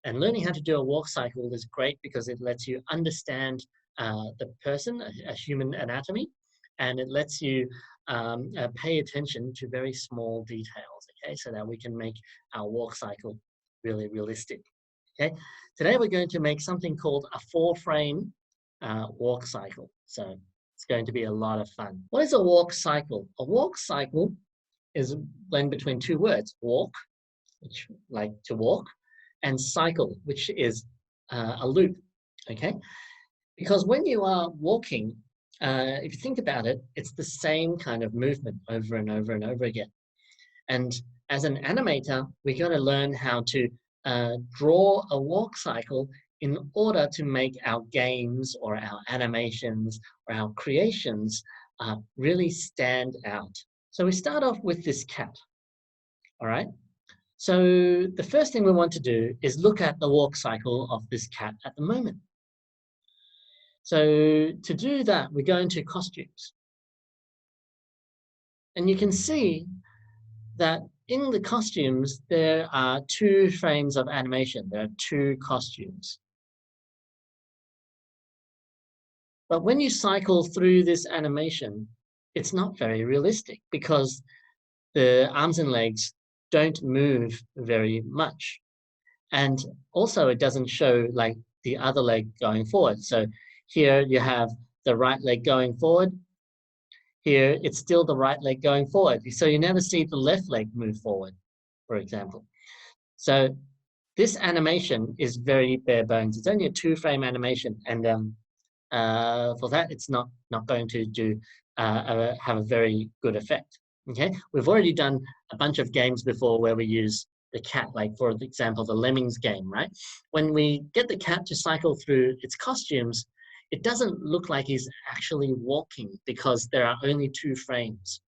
And learning how to do a walk cycle is great because it lets you understand the person, a human anatomy, and it lets you pay attention to very small details, okay, so that we can make our walk cycle really realistic. Okay, today we're going to make something called a 4-frame walk cycle. So it's going to be a lot of fun. What is a walk cycle? A walk cycle is a blend between 2 words, walk, which like to walk, and cycle, which is a loop, okay? Because when you are walking, if you think about it, it's the same kind of movement over and over and over again. And as an animator, we got to learn how to draw a walk cycle in order to make our games or our animations or our creations really stand out. So we start off with this cat, all right? So the first thing we want to do is look at the walk cycle of this cat at the moment. So to do that, we go into costumes. And you can see that in the costumes, there are 2 frames of animation. There are 2 costumes. But when you cycle through this animation, it's not very realistic because the arms and legs don't move very much. And also it doesn't show like the other leg going forward. So here you have the right leg going forward. Here it's still the right leg going forward. So you never see the left leg move forward, for example. So this animation is very bare bones. It's only a 2-frame animation, and for that it's not going to do have a very good effect. Okay, we've already done a bunch of games before where we use the cat, like for example the Lemmings game, right? When we get the cat to cycle through its costumes, it doesn't look like he's actually walking because there are only 2 frames.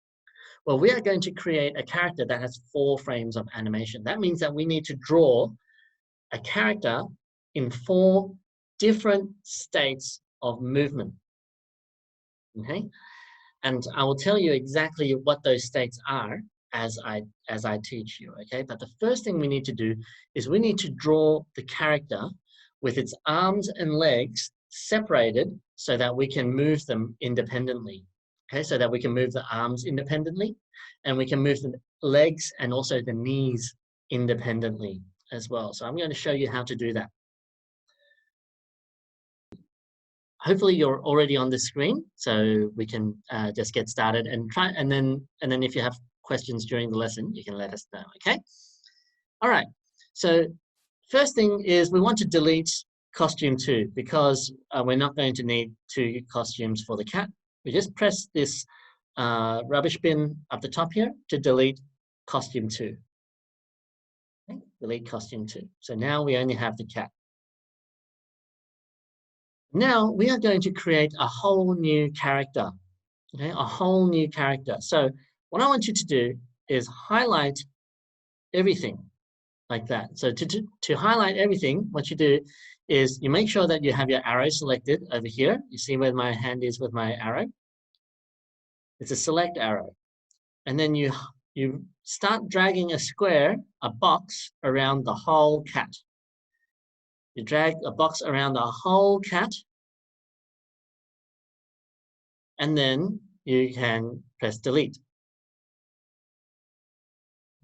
Well, we are going to create a character that has 4 frames of animation. That means that we need to draw a character in 4 different states of movement. Okay, and I will tell you exactly what those states are as I teach you. Okay, but the first thing we need to do is we need to draw the character with its arms and legs separated so that we can move them independently. Okay, so that we can move the arms independently and we can move the legs and also the knees independently as well. So I'm going to show you how to do that. Hopefully you're already on the screen, so we can just get started and try. And then if you have questions during the lesson, you can let us know. Okay. All right. So first thing is we want to delete costume 2 because we're not going to need 2 costumes for the cat. We just press this rubbish bin up the top here to delete costume 2. Okay. Delete costume 2. So now we only have the cat. Now we are going to create a whole new character, okay? A whole new character. So what I want you to do is highlight everything like that. So to highlight everything, what you do is you make sure that you have your arrow selected over here. You see where my hand is with my arrow? It's a select arrow. And then you start dragging a square, a box around the whole cat. You drag a box around the whole cat, and then you can press delete.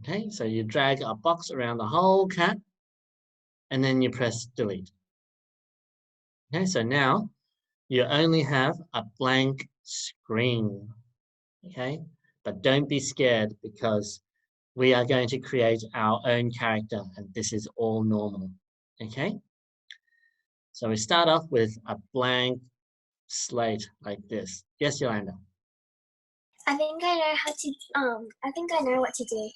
Okay, so you drag a box around the whole cat, and then you press delete. Okay, so now you only have a blank screen. Okay, but don't be scared because we are going to create our own character, and this is all normal. Okay. So we start off with a blank slate like this. Yes, Yolanda? I think I know how to, I think I know what to do.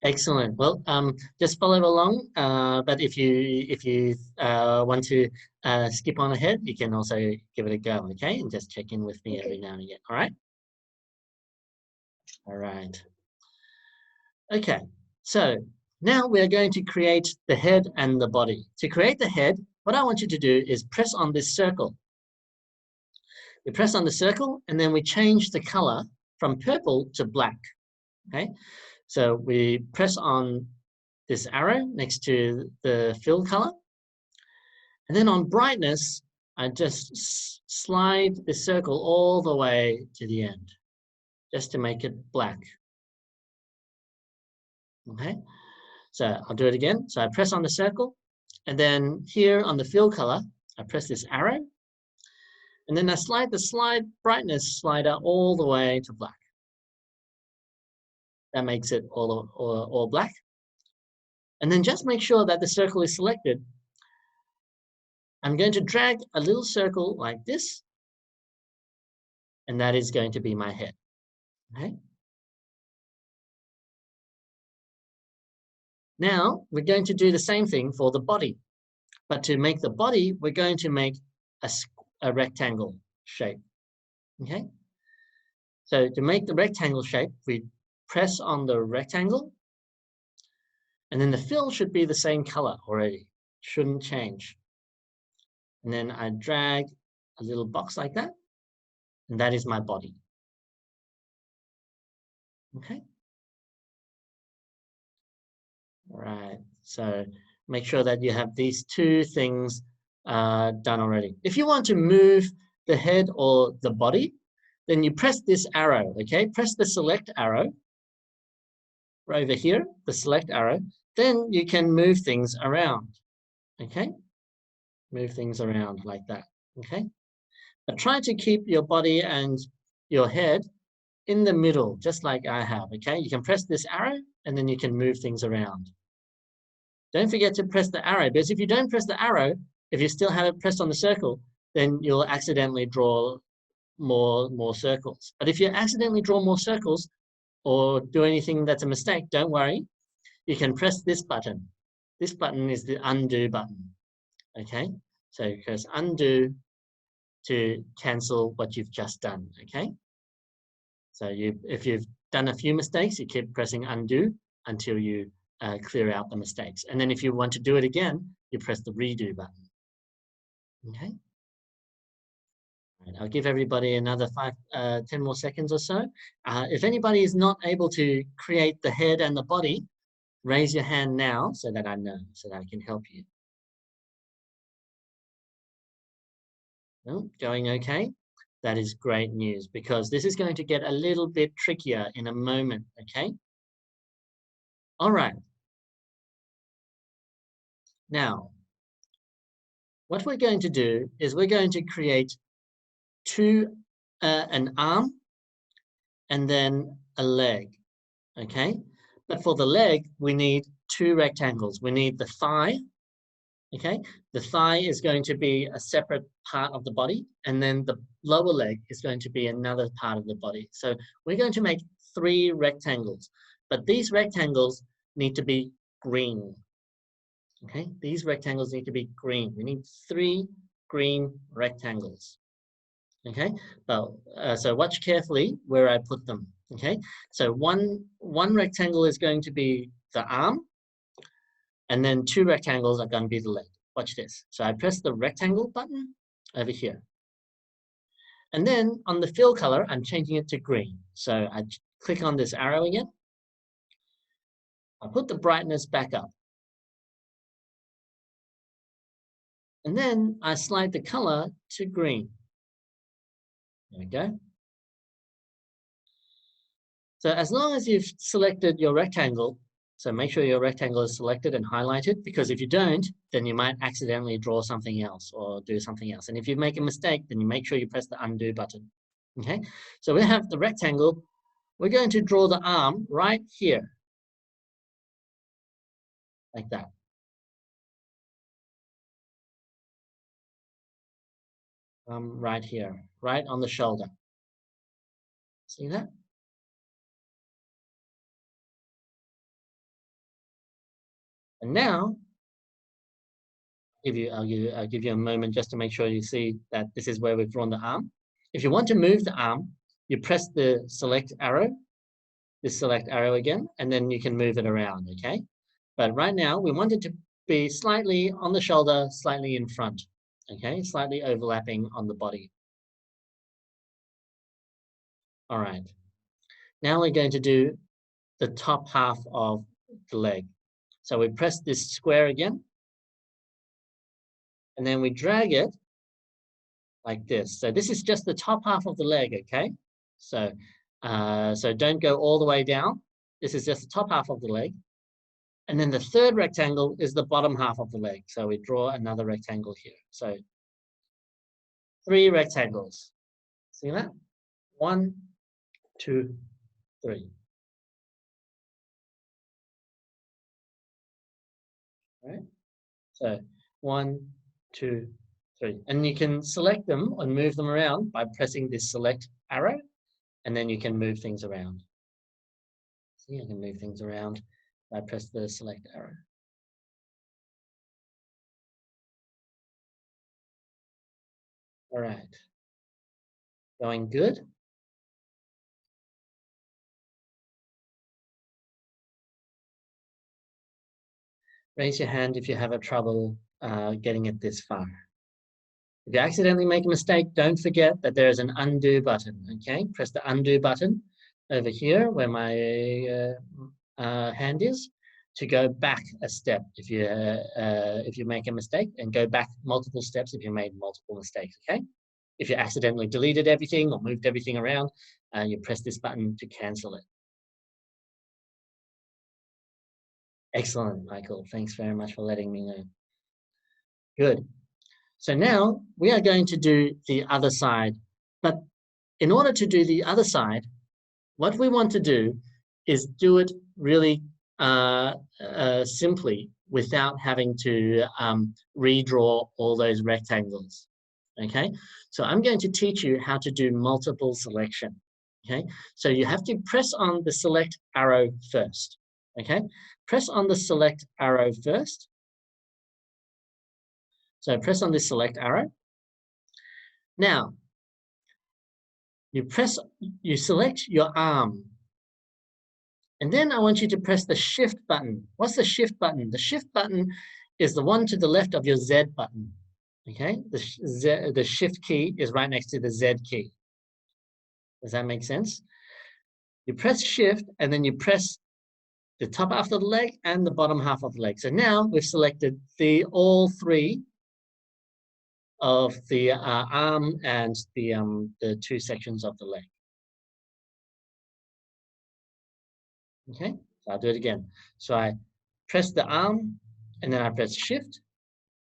Excellent. Well, just follow along. But if you want to skip on ahead, you can also give it a go, okay? And just check in with me every now and again, all right? All right. Okay, so now we're going to create the head and the body. To create the head, what I want you to do is press on this circle. We press on the circle and then we change the color from purple to black, okay? So we press on this arrow next to the fill color And then on brightness, I just slide the circle all the way to the end, just to make it black. Okay, so I'll do it again. So I press on the circle, and then here on the fill color, I press this arrow, and then I slide the brightness slider all the way to black. That makes it all black. And then just make sure that the circle is selected. I'm going to drag a little circle like this, and that is going to be my head. Okay. Now we're going to do the same thing for the body, but to make the body, we're going to make a rectangle shape. Okay. So to make the rectangle shape, we press on the rectangle, and then the fill should be the same color already. Shouldn't change. And then I drag a little box like that, and that is my body. Okay. All right. So make sure that you have these two things done already. If you want to move the head or the body, then you press this arrow. Okay. Press the select arrow right over here, the select arrow. Then you can move things around. Okay. Move things around like that. Okay. But try to keep your body and your head in the middle, just like I have. Okay. You can press this arrow and then you can move things around. Don't forget to press the arrow, because if you don't press the arrow, if you still have it pressed on the circle, then you'll accidentally draw more circles. But if you accidentally draw more circles or do anything that's a mistake, don't worry. You can press this button. This button is the undo button. Okay, so press undo to cancel what you've just done. Okay, so if you've done a few mistakes, you keep pressing undo until you clear out the mistakes. And then if you want to do it again, you press the redo button. Okay. Right, I'll give everybody another 10 more seconds or so. If anybody is not able to create the head and the body, raise your hand now so that I know, so that I can help you. No, going okay? That is great news, because this is going to get a little bit trickier in a moment, okay? All right. Now, what we're going to do is we're going to create an arm and then a leg, okay? But for the leg, we need two rectangles. We need the thigh, okay? The thigh is going to be a separate part of the body, and then the lower leg is going to be another part of the body. So we're going to make 3 rectangles, but these rectangles need to be green, okay? These rectangles need to be green. We need 3 green rectangles. Okay, so watch carefully where I put them. Okay, so one rectangle is going to be the arm, and then 2 rectangles are going to be the leg. Watch this. So I press the rectangle button over here, and then on the fill color, I'm changing it to green. So I click on this arrow again. I put the brightness back up, and then I slide the color to green. There we go. So as long as you've selected your rectangle, so make sure your rectangle is selected and highlighted, because if you don't, then you might accidentally draw something else or do something else. And if you make a mistake, then you make sure you press the undo button. Okay, so we have the rectangle. We're going to draw the arm right here, like that. Right here, right on the shoulder. See that? And now, I'll give you a moment just to make sure you see that this is where we've drawn the arm. If you want to move the arm, you press the select arrow, this select arrow again, and then you can move it around, okay? But right now, we want it to be slightly on the shoulder, slightly in front, okay? Slightly overlapping on the body. All right. Now we're going to do the top half of the leg. So we press this square again, and then we drag it like this. So this is just the top half of the leg, okay? So, so don't go all the way down. This is just the top half of the leg. And then the third rectangle is the bottom half of the leg. So we draw another rectangle here. So 3 rectangles. See that? 1, 2, 3. All right? So 1, 2, 3. And you can select them and move them around by pressing this select arrow, and then you can move things around. See, I can move things around. I press the select arrow. All right. Going good? Raise your hand if you have a trouble getting it this far. If you accidentally make a mistake, don't forget that there is an undo button, okay? Press the undo button over here where my hand is to go back a step if you make a mistake, and go back multiple steps if you made multiple mistakes, okay? If you accidentally deleted everything or moved everything around, you press this button to cancel it. Excellent, Michael. Thanks very much for letting me know. Good. So now we are going to do the other side. But in order to do the other side, what we want to do is do it really simply without having to redraw all those rectangles. Okay, so I'm going to teach you how to do multiple selection. Okay, so you have to press on the select arrow first. Okay, press on the select arrow first. So press on the select arrow. Now, you select your arm. And then I want you to press the shift button. What's the shift button? The shift button is the one to the left of your Z button. Okay, the shift key is right next to the Z key. Does that make sense? You press shift and then you press the top half of the leg and the bottom half of the leg. So now we've selected all 3 of the arm and the 2 sections of the leg. Okay, so I'll do it again. So I press the arm and then I press shift,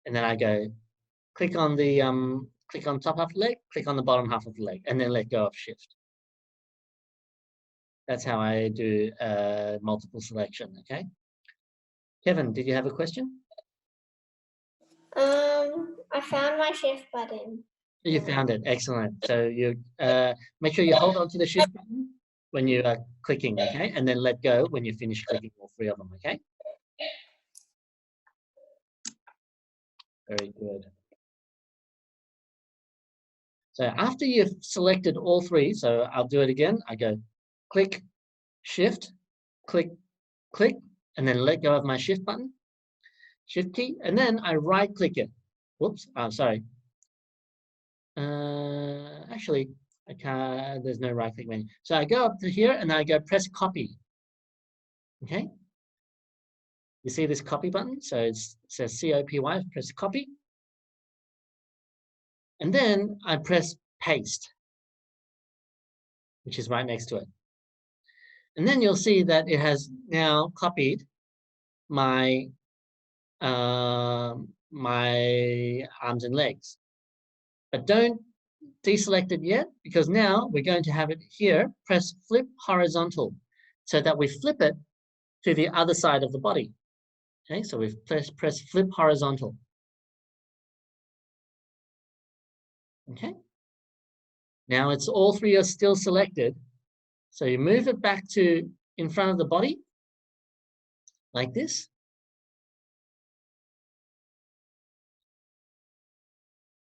and then I go click on the top half of the leg, click on the bottom half of the leg, and then let go of shift. That's how I do multiple selection, okay? Kevin, did you have a question? I found my shift button. You found it, excellent. So you make sure you hold on to the shift button when you are clicking, okay? And then let go when you finish clicking all 3 of them, okay? Very good. So after you've selected all 3, so I'll do it again. I go click, shift, click, click, and then let go of my shift button, shift key, and then I right click it. Whoops, I'm sorry. Actually, I can't, there's no right click menu. So I go up to here and I go press copy. Okay. You see this copy button? So it says COPY, press copy. And then I press paste, which is right next to it. And then you'll see that it has now copied my my arms and legs. But don't deselect it yet, because now we're going to have it here. Press flip horizontal so that we flip it to the other side of the body. Okay, so we've press flip horizontal. Okay. Now it's all 3 are still selected. So you move it back to in front of the body like this.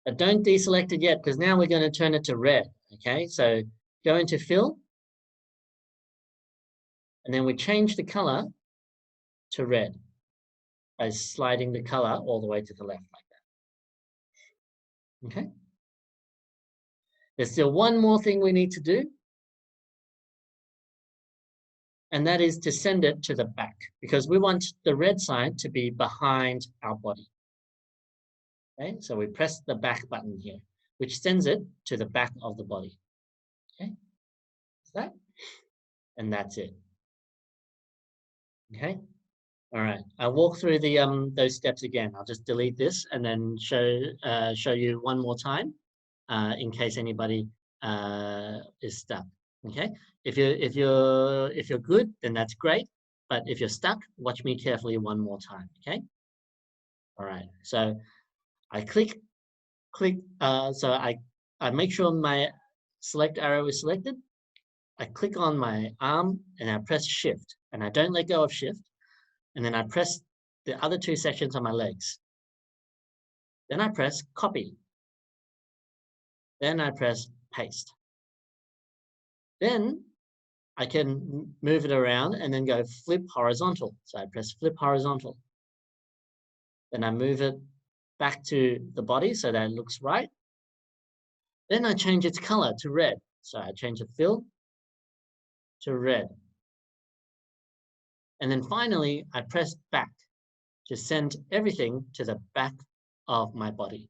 But don't deselect it yet, because now we're going to turn it to red. Okay, so go into fill. And then we change the color to red by sliding the color all the way to the left like that. Okay. There's still one more thing we need to do. And that is to send it to the back, because we want the red side to be behind our body. Okay, so we press the back button here, which sends it to the back of the body. Okay, that's that, and that's it. Okay, all right. I'll walk through the those steps again. I'll just delete this and then show you one more time, in case anybody is stuck. Okay, if you're good, then that's great. But if you're stuck, watch me carefully one more time. Okay. All right. So I click. So I make sure my select arrow is selected. I click on my arm and I press shift and I don't let go of shift. And then I press the other two sections on my legs. Then I press copy. Then I press paste. Then I can move it around and then go flip horizontal. So I press flip horizontal. Then I move it back to the body so that it looks right. Then I change its color to red. So I change the fill to red. And then finally, I press back to send everything to the back of my body.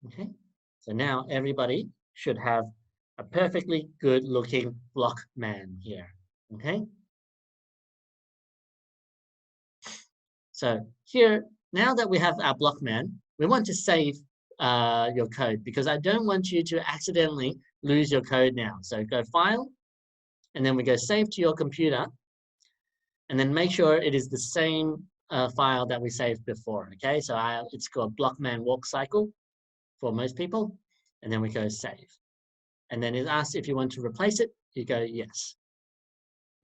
Okay, so now everybody should have a perfectly good looking block man here. Okay, so here, now that we have our block man, we want to save your code because I don't want you to accidentally lose your code now. So go File, and then we go Save to your computer, and then make sure it is the same file that we saved before. Okay, so it's called Blockman Walk Cycle for most people, and then we go Save. And then it asks if you want to replace it, you go yes.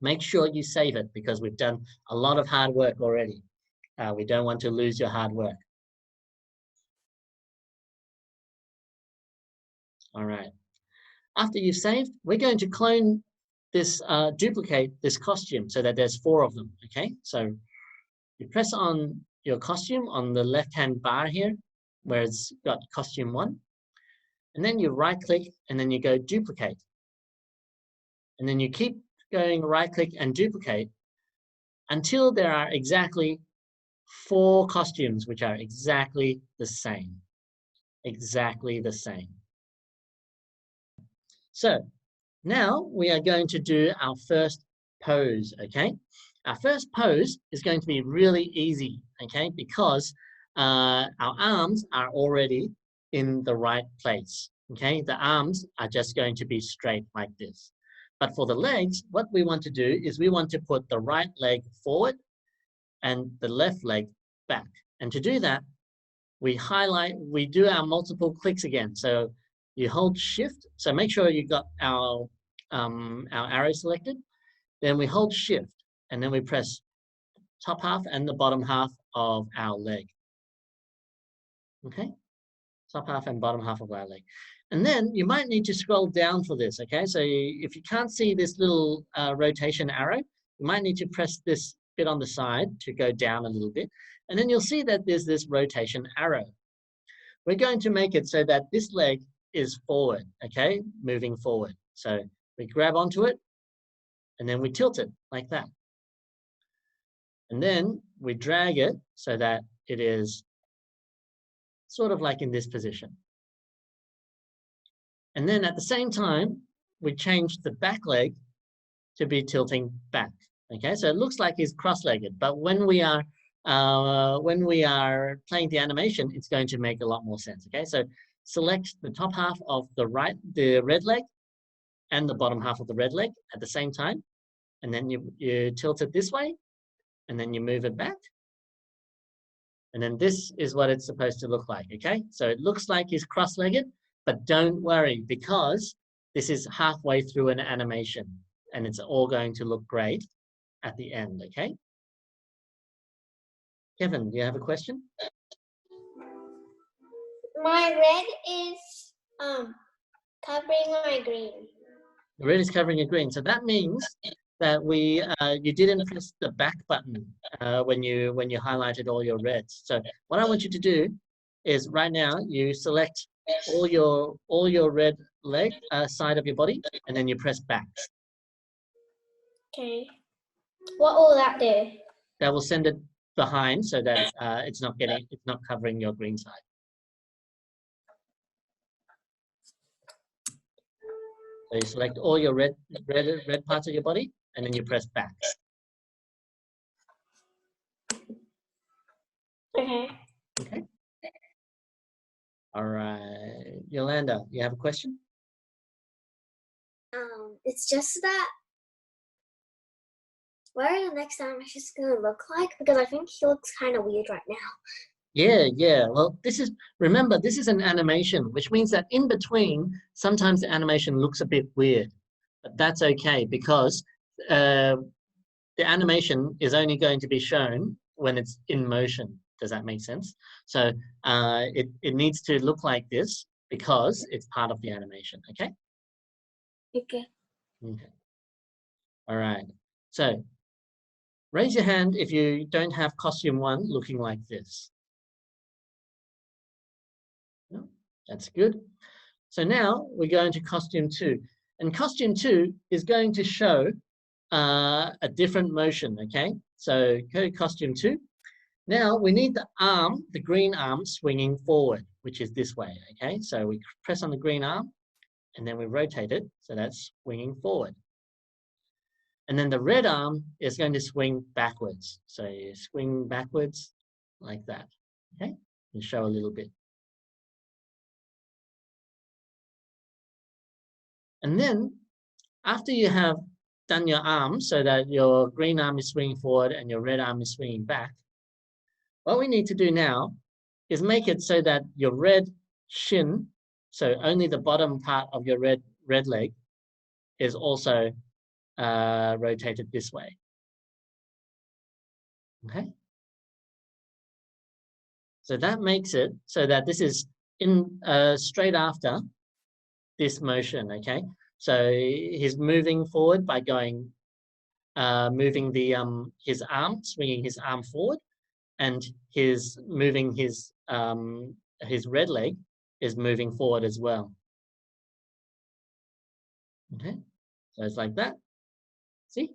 Make sure you save it because we've done a lot of hard work already. We don't want to lose your hard work. All right. After you've saved, we're going to clone this, duplicate this costume so that there's 4 of them, okay? So you press on your costume on the left-hand bar here, where it's got costume 1, and then you right-click, and then you go duplicate. And then you keep going right-click and duplicate until there are exactly 4 costumes which are exactly the same. Exactly the same. So now we are going to do our first pose, okay? Our first pose is going to be really easy, okay? Because our arms are already in the right place, okay? The arms are just going to be straight like this. But for the legs, what we want to do is we want to put the right leg forward and the left leg back. And to do that, we do our multiple clicks again. So you hold shift. So make sure you got our arrow selected. Then we hold shift and then we press top half and the bottom half of our leg. Okay, top half and bottom half of our leg. And then you might need to scroll down for this, okay? So if you can't see this little rotation arrow, you might need to press this bit on the side to go down a little bit. And then you'll see that there's this rotation arrow. We're going to make it so that this leg is forward, okay? Moving forward. So we grab onto it and then we tilt it like that. And then we drag it so that it is sort of like in this position. And then at the same time, we change the back leg to be tilting back. Okay, so it looks like he's cross-legged, but when we are playing the animation, it's going to make a lot more sense. Okay, so select the top half of the red leg, and the bottom half of the red leg at the same time, and then you tilt it this way, and then you move it back. And then this is what it's supposed to look like, okay? So it looks like he's cross-legged, but don't worry because this is halfway through an animation and it's all going to look great at the end, okay? Kevin, do you have a question? My red is covering my green. The red is covering your green. So that means that you didn't press the back button when you highlighted all your reds. So what I want you to do is right now you select all your red leg side of your body, and then you press back. Okay. What will that do? That will send it behind so that it's not covering your green side. So you select all your red parts of your body, and then you press back. Okay. Okay. All right, Yolanda, you have a question? It's just that what are the next animations gonna look like? Because I think he looks kind of weird right now. Yeah. Well, remember, this is an animation, which means that in between, sometimes the animation looks a bit weird, but that's okay because the animation is only going to be shown when it's in motion. Does that make sense? So it needs to look like this because it's part of the animation, okay? Okay. Okay. All right. So raise your hand if you don't have costume 1 looking like this. No? That's good. So now we go into costume 2. And costume 2 is going to show a different motion, okay? So go to costume 2. Now we need the arm, the green arm, swinging forward, which is this way, okay? So we press on the green arm, and then we rotate it, so that's swinging forward. And then the red arm is going to swing backwards. So you swing backwards like that, okay? And show a little bit. And then after you have done your arm so that your green arm is swinging forward and your red arm is swinging back, what we need to do now is make it so that your red shin, so only the bottom part of your red leg, is also rotated this way. Okay. So that makes it so that this is in straight after this motion. Okay. So he's moving forward by going, moving the his arm, swinging his arm forward, and his moving his red leg is moving forward as well. Okay, so it's like that. See?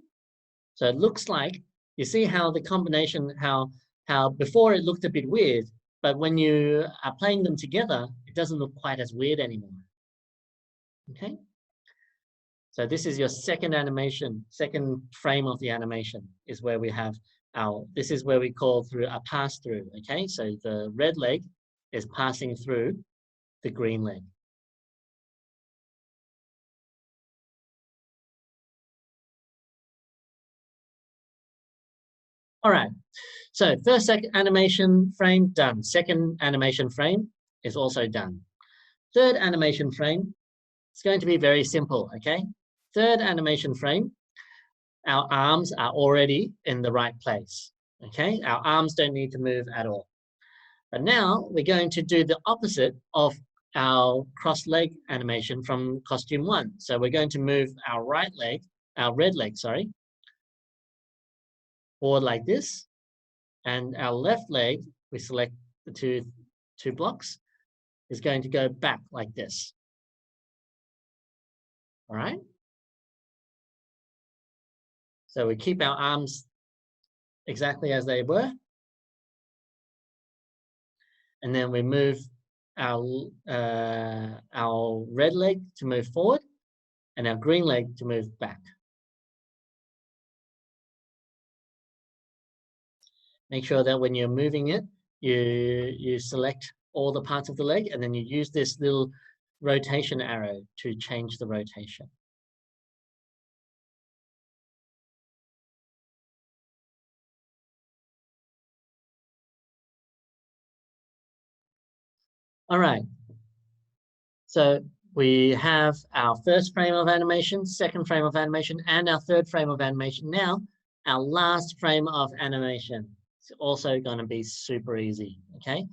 So it looks like, you see how the combination, how before it looked a bit weird, but when you are playing them together, it doesn't look quite as weird anymore. Okay? So this is your second animation, second frame of the animation is where we have this is where we call through a pass through, okay? So the red leg is passing through the green leg. All right, so first animation frame done. Second animation frame is also done. Third animation frame, it's going to be very simple, okay? Third animation frame, our arms are already in the right place, okay? Our arms don't need to move at all. But now we're going to do the opposite of our cross leg animation from costume 1. So we're going to move our red leg, sorry, forward like this. And our left leg, we select the two blocks, is going to go back like this. All right? So we keep our arms exactly as they were. And then we move our red leg to move forward and our green leg to move back. Make sure that when you're moving it, you select all the parts of the leg and then you use this little rotation arrow to change the rotation. All right. So we have our first frame of animation, second frame of animation, and our third frame of animation. Now, our last frame of animation. It's also going to be super easy, okay?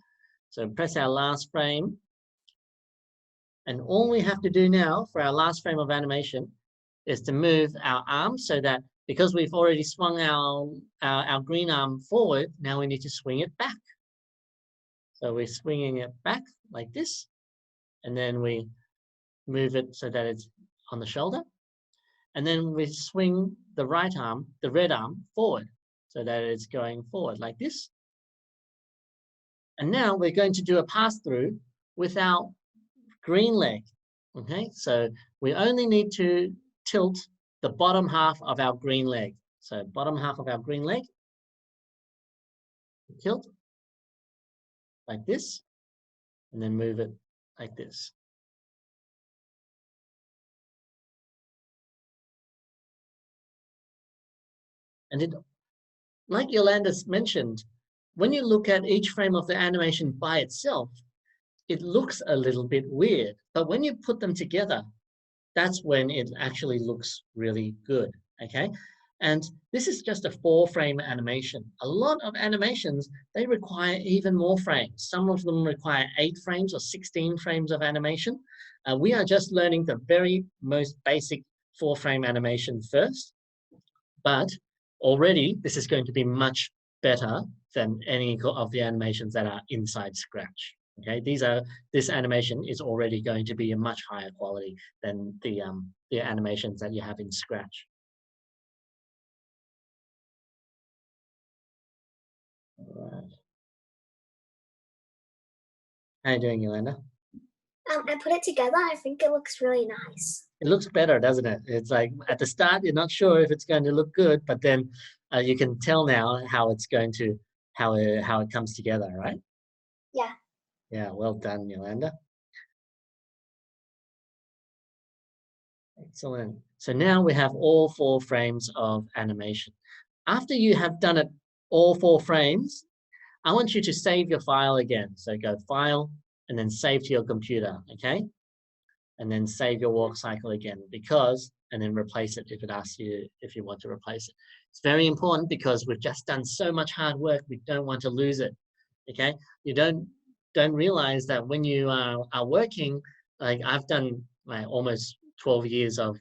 So press our last frame. And all we have to do now for our last frame of animation is to move our arm so that, because we've already swung our green arm forward, now we need to swing it back. So we're swinging it back like this, and then we move it so that it's on the shoulder. And then we swing the right arm, the red arm, forward. so that it's going forward like this. And now we're going to do a pass through with our green leg. Okay, so we only need to tilt the bottom half of our green leg. So bottom half of our green leg, tilt like this, and then move it like this. And it, like Yolanda mentioned, when you look at each frame of the animation by itself, it looks a little bit weird. But when you put them together, that's when it actually looks really good, okay? And this is just a 4-frame animation. A lot of animations, they require even more frames. Some of them require 8 frames or 16 frames of animation. We are just learning the very most basic 4-frame animation first, but already this is going to be much better than any of the animations that are inside Scratch. Okay, this animation is already going to be a much higher quality than the animations that you have in Scratch. All right. How are you doing, Yolanda? I put it together. I think it looks really nice. It looks better, doesn't it? It's like at the start, you're not sure if it's going to look good, but then you can tell now how it's going to, how it comes together, right? Yeah. Yeah, well done, Yolanda. Excellent. So now we have all 4 frames of animation. After you have done it all 4 frames, I want you to save your file again. So go File and then Save to your computer, okay? And then save your walk cycle again and then replace it if it asks you if you want to replace it. It's very important because we've just done so much hard work. We don't want to lose it, okay? You don't realize that when you are working, like I've done like almost 12 years of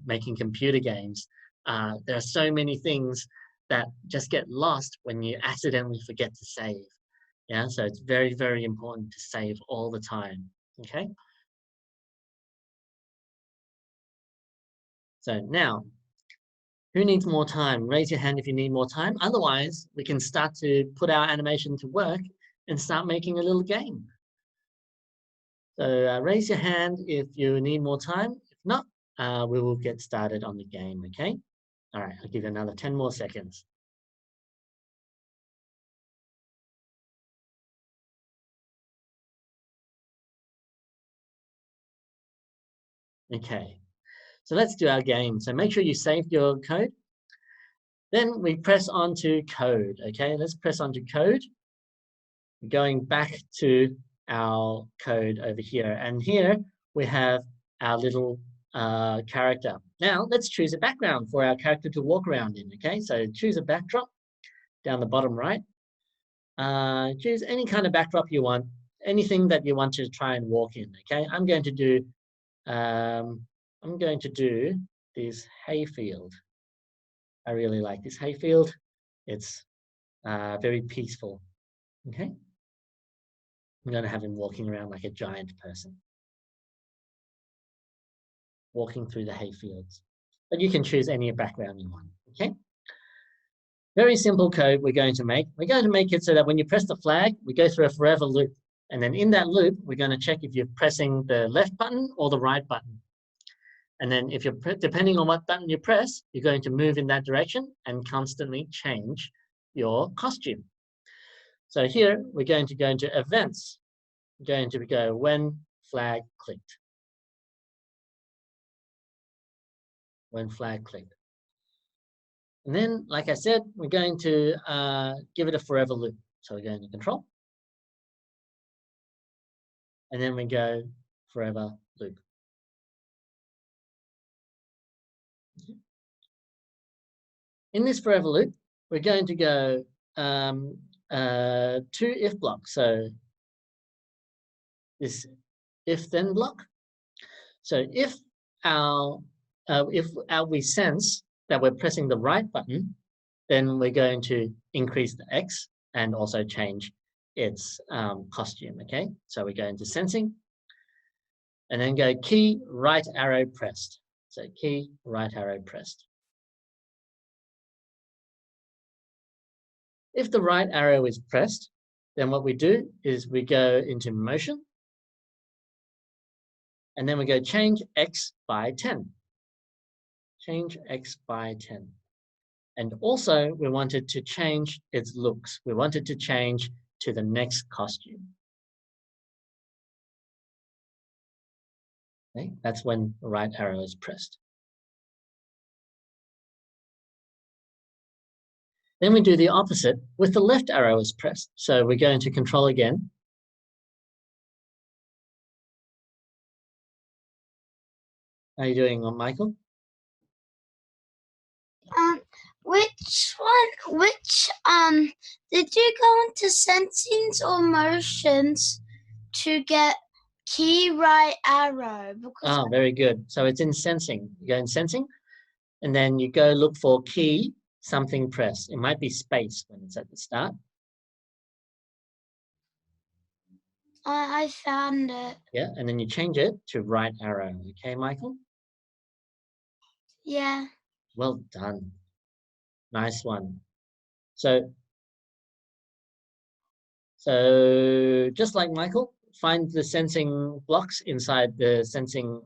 making computer games. There are so many things that just get lost when you accidentally forget to save. Yeah, so it's very, very important to save all the time, okay? So now, who needs more time? Raise your hand if you need more time. Otherwise, we can start to put our animation to work and start making a little game. So raise your hand if you need more time. If not, we will get started on the game, okay? All right, I'll give you another 10 more seconds. Okay, so let's do our game. So make sure you saved your code. Then we press on to code, okay? Let's press on to code. Going back to our code over here. And here we have our little character. Now let's choose a background for our character to walk around in, okay? So choose a backdrop down the bottom right. Choose any kind of backdrop you want, anything that you want to try and walk in, okay? I'm going to do this hayfield. I really like this hayfield. It's very peaceful, okay? I'm going to have him walking around like a giant person, walking through the hayfields. But you can choose any background you want, okay? Very simple code we're going to make. We're going to make it so that when you press the flag, we go through a forever loop. And then in that loop, we're going to check if you're pressing the left button or the right button. And then if you're, depending on what button you press, you're going to move in that direction and constantly change your costume. So here, we're going to go into events. We're going to go when flag clicked. When flag clicked. And then, like I said, we're going to give it a forever loop. So we're going to control. And then we go forever loop. In this forever loop, we're going to go two if blocks. So this if then block. So if we sense that we're pressing the right button, then we're going to increase the X and also change its costume, okay? So we go into sensing and then go key right arrow pressed. So key right arrow pressed. If the right arrow is pressed, then what we do is we go into motion, and then we go change X by 10. Change X by 10. And also we wanted to change its looks. We wanted to change to the next costume. Okay, that's when the right arrow is pressed. Then we do the opposite with the left arrow is pressed. So we go into control again. How are you doing, Michael? Did you go into sensings or motions to get key right arrow? Because very good. So it's in sensing. You go in sensing, and then you go look for key something press. It might be space when it's at the start. I found it. Yeah, and then you change it to right arrow. Okay, Michael? Yeah. Well done. Nice one. So just like Michael, find the sensing blocks inside the sensing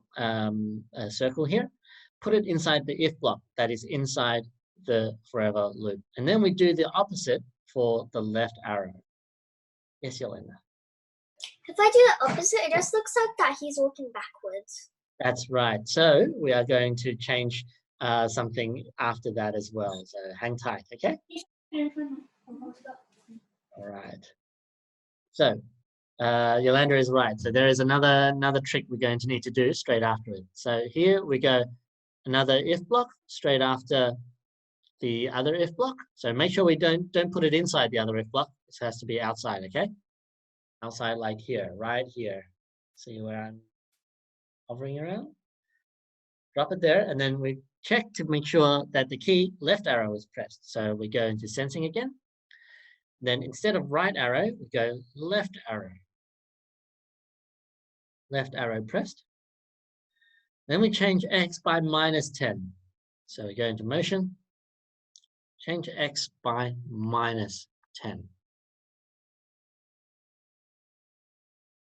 circle here. Put it inside the if block that is inside the forever loop. And then we do the opposite for the left arrow. Yes, Yolanda. If I do the opposite, it just looks like that he's walking backwards. That's right. So we are going to change something after that as well. So hang tight, okay? All right. So Yolanda is right. So there is another trick we're going to need to do straight after it. So here we go, another if block straight after the other if block. So make sure we don't put it inside the other if block. This has to be outside, okay? Outside like here, right here. See where I'm hovering around? Drop it there, and then we check to make sure that the key left arrow is pressed. So we go into sensing again. Then instead of right arrow, we go left arrow. Left arrow pressed. Then we change X by -10. So we go into motion, change X by -10.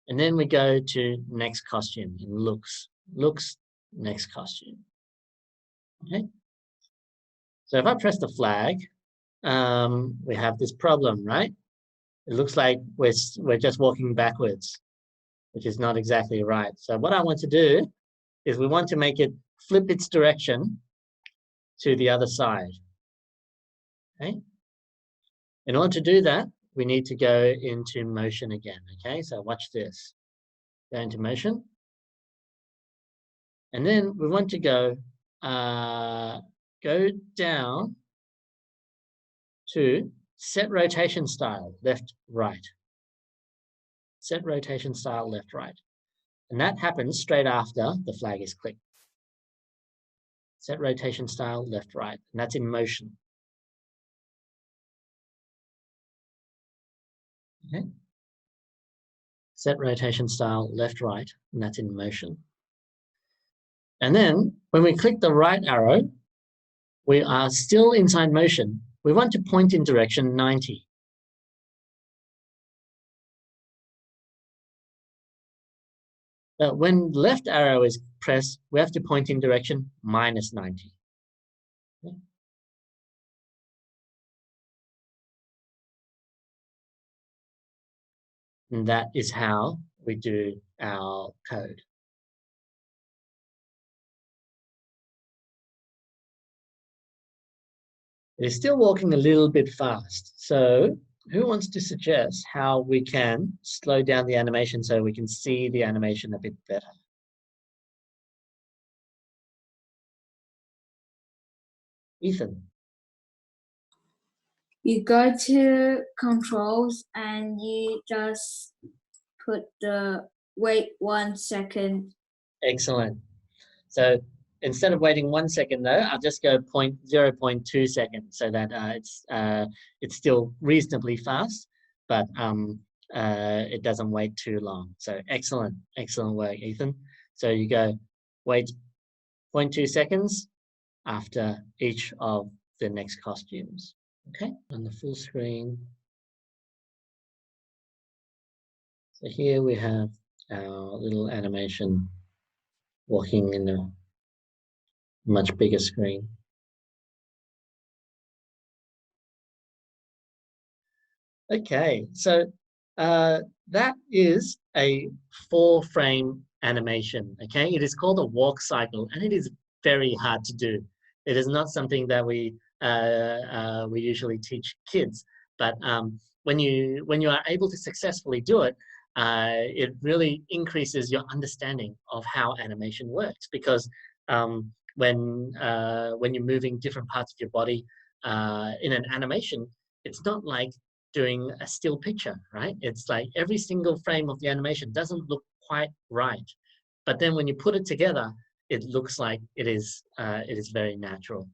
And then we go to next costume in looks, next costume. Okay. So if I press the flag, we have this problem, right? It looks like we're just walking backwards, which is not exactly right. So what I want to do is we want to make it flip its direction to the other side. Okay. In order to do that, we need to go into motion again. Okay, so watch this. Go into motion. And then we want to go down to set rotation style, left, right. Set rotation style, left, right. And that happens straight after the flag is clicked. Set rotation style, left, right. And that's in motion. Okay. Set rotation style, left, right. And that's in motion. And then when we click the right arrow, we are still inside motion. We want to point in direction 90. When left arrow is pressed, we have to point in direction -90. Okay. And that is how we do our code. It is still walking a little bit fast. So who wants to suggest how we can slow down the animation so we can see the animation a bit better? Ethan. You go to controls and you just put the wait 1 second. Excellent. So instead of waiting 1 second though, I'll just go 0.2 seconds so that it's still reasonably fast, but it doesn't wait too long. So excellent work, Ethan. So you go wait 0.2 seconds after each of the next costumes. Okay, on the full screen. So here we have our little animation walking in a much bigger screen. Okay, so that is a 4-frame animation. Okay, it is called a walk cycle, and it is very hard to do. It is not something that we usually teach kids, but when you are able to successfully do it, it really increases your understanding of how animation works. Because when you're moving different parts of your body in an animation, it's not like doing a still picture, right? It's like every single frame of the animation doesn't look quite right, but then when you put it together, it looks like it is very natural.